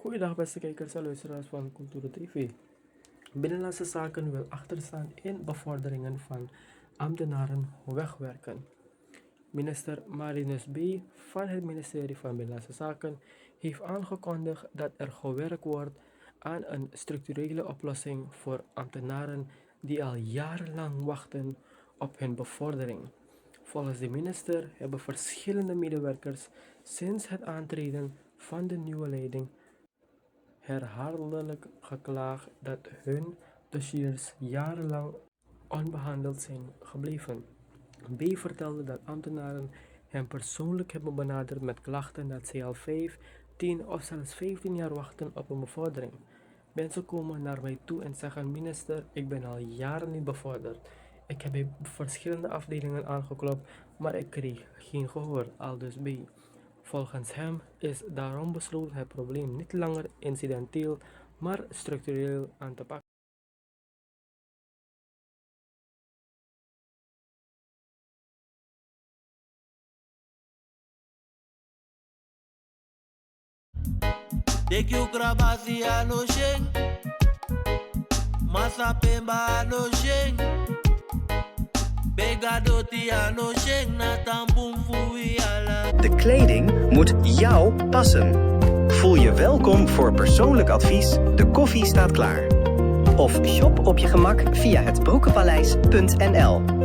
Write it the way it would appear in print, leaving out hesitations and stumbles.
Goeiedag beste kijkers en luisteraars van Cultura TV. Binnenlandse Zaken wil achterstaan in bevorderingen van ambtenaren wegwerken. Minister Marinus B. van het ministerie van Binnenlandse Zaken heeft aangekondigd dat er gewerkt wordt aan een structurele oplossing voor ambtenaren die al jarenlang wachten op hun bevordering. Volgens de minister hebben verschillende medewerkers sinds het aantreden van de nieuwe leiding herhaaldelijk geklaagd dat hun dossiers jarenlang onbehandeld zijn gebleven. B vertelde dat ambtenaren hem persoonlijk hebben benaderd met klachten dat zij al 5, 10 of zelfs 15 jaar wachten op een bevordering. Mensen komen naar mij toe en zeggen: minister, ik ben al jaren niet bevorderd. Ik heb bij verschillende afdelingen aangeklopt, maar ik kreeg geen gehoor, aldus B. Volgens hem is daarom besloten het probleem niet langer incidenteel, maar structureel aan te pakken. Dek you grabasi ano sheng, masa pemba ano sheng, begadoti ano sheng na tambum fui ala. De kleding moet jou passen. Voel je welkom voor persoonlijk advies. De koffie staat klaar. Of shop op je gemak via het broekenpaleis.nl.